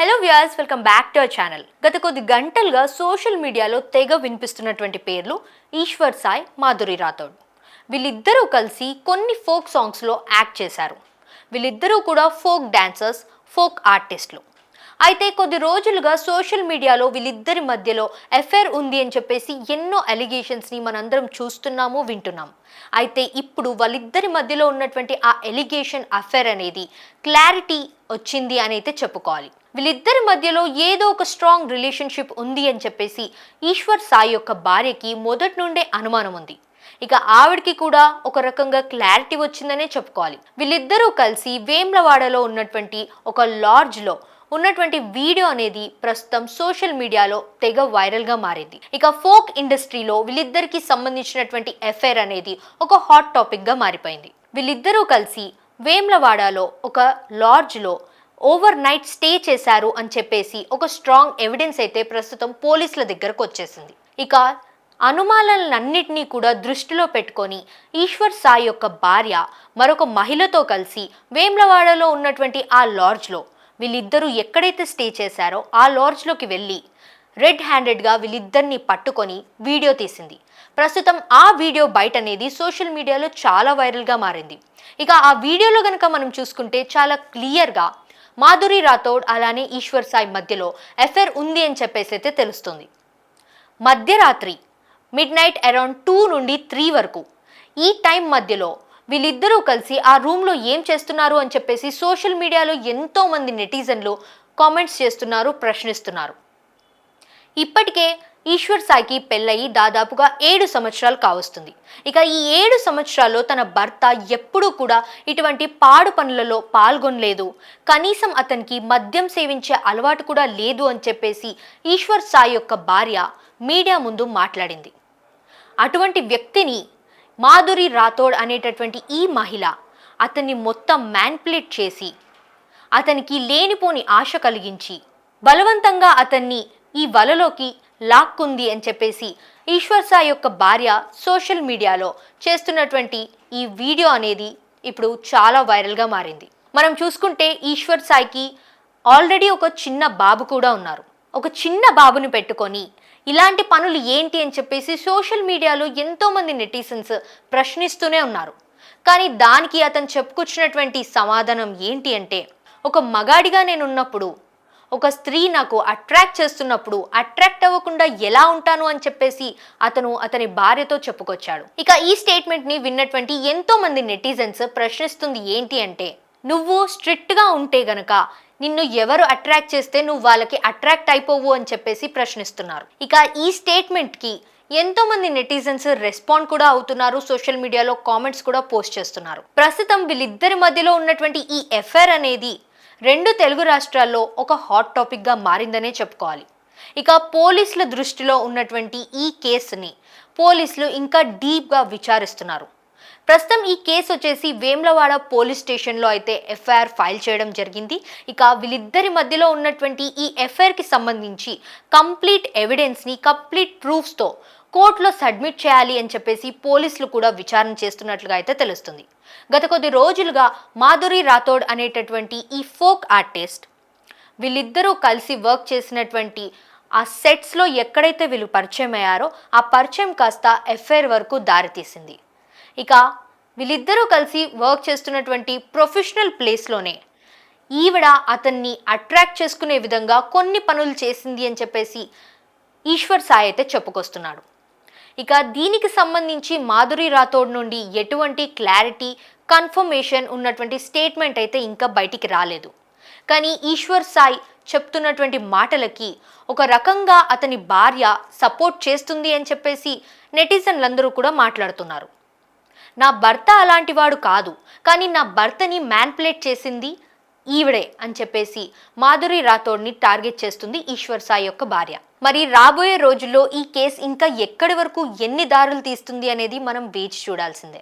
Hello viewers, welcome back to our channel. గత కొద్ది గంటలుగా social మీడియాలో తెగ వినిపిస్తున్నటువంటి పేర్లు ఈశ్వర్ సాయి, మాధురి రాథోడ్. వీళ్ళిద్దరూ కలిసి కొన్ని ఫోక్ సాంగ్స్లో యాక్ట్ చేశారు. వీళ్ళిద్దరూ కూడా ఫోక్ డాన్సర్స్, ఫోక్ ఆర్టిస్టులు. అయితే కొద్ది రోజులుగా సోషల్ మీడియాలో వీళ్ళిద్దరి మధ్యలో అఫైర్ ఉంది అని చెప్పేసి ఎన్నో అలిగేషన్స్ని మనందరం చూస్తున్నాము, వింటున్నాం. అయితే ఇప్పుడు వాళ్ళిద్దరి మధ్యలో ఉన్నటువంటి ఆ ఎలిగేషన్ అఫైర్ అనేది క్లారిటీ వచ్చింది అని అయితే చెప్పుకోవాలి. వీళ్ళిద్దరి మధ్యలో ఏదో ఒక స్ట్రాంగ్ రిలేషన్షిప్ ఉంది అని చెప్పేసి ఈశ్వర్ సాయి యొక్క భార్యకి మొదటి నుండే అనుమానం ఉంది. ఇక ఆవిడకి కూడా ఒక రకంగా క్లారిటీ వచ్చిందనే చెప్పుకోవాలి. వీళ్ళిద్దరూ కలిసి వేమ్లవాడలో ఉన్నటువంటి ఒక లాడ్జ్లో ఉన్నటువంటి వీడియో అనేది ప్రస్తుతం సోషల్ మీడియాలో తెగ వైరల్గా మారింది. ఇక ఫోక్ ఇండస్ట్రీలో వీళ్ళిద్దరికి సంబంధించినటువంటి అఫైర్ అనేది ఒక హాట్ టాపిక్గా మారిపోయింది. వీళ్ళిద్దరూ కలిసి వేమ్లవాడలో ఒక లాడ్జ్లో ఓవర్ నైట్ స్టే చేశారు అని చెప్పేసి ఒక స్ట్రాంగ్ ఎవిడెన్స్ అయితే ప్రస్తుతం పోలీసుల దగ్గరకు వచ్చేసింది. ఇక అనుమానాలన్నింటినీ కూడా దృష్టిలో పెట్టుకొని ఈశ్వర్ సాయి యొక్క భార్య మరొక మహిళతో కలిసి వేమ్లవాడలో ఉన్నటువంటి ఆ లాడ్జ్లో వీళ్ళిద్దరూ ఎక్కడైతే స్టే చేశారో ఆ లాడ్జ్లోకి వెళ్ళి రెడ్ హ్యాండెడ్గా వీళ్ళిద్దరిని పట్టుకొని వీడియో తీసింది. ప్రస్తుతం ఆ వీడియో బయట అనేది సోషల్ మీడియాలో చాలా వైరల్గా మారింది. ఇక ఆ వీడియోలో కనుక మనం చూసుకుంటే చాలా క్లియర్గా మాధురి రాథోడ్ అలానే ఈశ్వర్ సాయి మధ్యలో అఫైర్ ఉంది అని చెప్పేసి అయితే తెలుస్తుంది. మధ్యరాత్రి మిడ్-నైట్ అరౌండ్ 2 నుండి 3 వరకు ఈ టైం మధ్యలో వీళ్ళిద్దరూ కలిసి ఆ రూమ్లో ఏం చేస్తున్నారు అని చెప్పేసి సోషల్ మీడియాలో ఎంతోమంది నెటిజన్లు కామెంట్స్ చేస్తున్నారు, ప్రశ్నిస్తున్నారు. ఇప్పటికే ఈశ్వర్ సాయికి పెళ్ళయి దాదాపుగా 7 సంవత్సరాలు కావస్తుంది. ఇక ఈ 7 సంవత్సరాల్లో తన భర్త ఎప్పుడూ కూడా ఇటువంటి పాడు పనులలో పాల్గొనలేదు, కనీసం అతనికి మద్యం సేవించే అలవాటు కూడా లేదు అని చెప్పేసి ఈశ్వర్ సాయి యొక్క భార్య మీడియా ముందు మాట్లాడింది. అటువంటి వ్యక్తిని మాధురి రాథోడ్ అనేటటువంటి ఈ మహిళ అతన్ని మొత్తం మ్యానిపులేట్ చేసి అతనికి లేనిపోని ఆశ కలిగించి బలవంతంగా అతన్ని ఈ వలలోకి లాక్కుంది అని చెప్పేసి ఈశ్వర్ సాయి యొక్క భార్య సోషల్ మీడియాలో చేస్తున్నటువంటి ఈ వీడియో అనేది ఇప్పుడు చాలా వైరల్గా మారింది. మనం చూసుకుంటే ఈశ్వర్ సాయికి ఆల్రెడీ ఒక చిన్న బాబు కూడా ఉన్నారు. ఒక చిన్న బాబుని పెట్టుకొని ఇలాంటి పనులు ఏంటి అని చెప్పేసి సోషల్ మీడియాలో ఎంతోమంది నెటిజన్స్ ప్రశ్నిస్తూనే ఉన్నారు. కానీ దానికి అతను చెప్పుకొచ్చినటువంటి సమాధానం ఏంటి అంటే, ఒక మగాడిగా నేనున్నప్పుడు ఒక స్త్రీ నాకు అట్రాక్ట్ చేస్తున్నప్పుడు అట్రాక్ట్ అవ్వకుండా ఎలా ఉంటాను అని చెప్పేసి అతని భార్యతో చెప్పుకొచ్చాడు. ఇక ఈ స్టేట్మెంట్ని విన్నటువంటి ఎంతోమంది నెటిజన్స్ ప్రశ్నిస్తుంది ఏంటి అంటే, నువ్వు స్ట్రిక్ట్గా ఉంటే గనక నిన్ను ఎవరు అట్రాక్ట్ చేస్తే నువ్వు వాళ్ళకి అట్రాక్ట్ అయిపోవు అని చెప్పేసి ప్రశ్నిస్తున్నారు. ఇక ఈ స్టేట్మెంట్కి ఎంతోమంది నెటిజన్స్ రెస్పాండ్ కూడా అవుతున్నారు, సోషల్ మీడియాలో కామెంట్స్ కూడా పోస్ట్ చేస్తున్నారు. ప్రస్తుతం వీళ్ళిద్దరి మధ్యలో ఉన్నటువంటి ఈ అఫైర్ అనేది 2 తెలుగు రాష్ట్రాల్లో ఒక హాట్ టాపిక్గా మారిందనే చెప్పుకోవాలి. ఇక పోలీసుల దృష్టిలో ఉన్నటువంటి ఈ కేసుని పోలీసులు ఇంకా డీప్గా విచారిస్తున్నారు. ప్రస్తుతం ఈ కేసు వచ్చేసి వేమ్లవాడ పోలీస్ స్టేషన్లో అయితే ఎఫ్ఐఆర్ ఫైల్ చేయడం జరిగింది. ఇక వీళ్ళిద్దరి మధ్యలో ఉన్నటువంటి ఈ ఎఫ్ఐఆర్కి సంబంధించి కంప్లీట్ ఎవిడెన్స్ని కంప్లీట్ ప్రూఫ్స్తో కోర్టులో సబ్మిట్ చేయాలి అని చెప్పేసి పోలీసులు కూడా విచారణ చేస్తున్నట్లుగా అయితే తెలుస్తుంది. గత కొద్ది రోజులుగా మాధురి రాథోడ్ అనేటటువంటి ఈ ఫోక్ ఆర్టిస్ట్ వీళ్ళిద్దరూ కలిసి వర్క్ చేసినటువంటి ఆ సెట్స్లో ఎక్కడైతే వీళ్ళు పరిచయం అయ్యారో ఆ పరిచయం కాస్త ఎఫ్ఐఆర్ వరకు దారితీసింది. ఇక వీళ్ళిద్దరూ కలిసి వర్క్ చేస్తున్నటువంటి ప్రొఫెషనల్ ప్లేస్లోనే ఈవిడ అతన్ని అట్రాక్ట్ చేసుకునే విధంగా కొన్ని పనులు చేసింది అని చెప్పేసి ఈశ్వర్ సాయి అయితే చెప్పుకొస్తున్నాడు. ఇక దీనికి సంబంధించి మాధురి రాథోడ్ నుండి ఎటువంటి క్లారిటీ, కన్ఫర్మేషన్ ఉన్నటువంటి స్టేట్మెంట్ అయితే ఇంకా బయటికి రాలేదు. కానీ ఈశ్వర్ సాయి చెప్తున్నటువంటి మాటలకి ఒక రకంగా అతని భార్య సపోర్ట్ చేస్తుంది అని చెప్పేసి నెటిజన్లందరూ కూడా మాట్లాడుతున్నారు. నా భర్త అలాంటి వాడు కాదు, కానీ నా భర్తని మ్యానిపులేట్ చేసింది ఈవిడే అని చెప్పేసి మాధురి రాథోడ్ని టార్గెట్ చేస్తుంది ఈశ్వర్ సాయి యొక్క భార్య. మరి రాబోయే రోజుల్లో ఈ కేసు ఇంకా ఎక్కడి వరకు ఎన్ని దారులు తీస్తుంది అనేది మనం వేచి చూడాల్సిందే.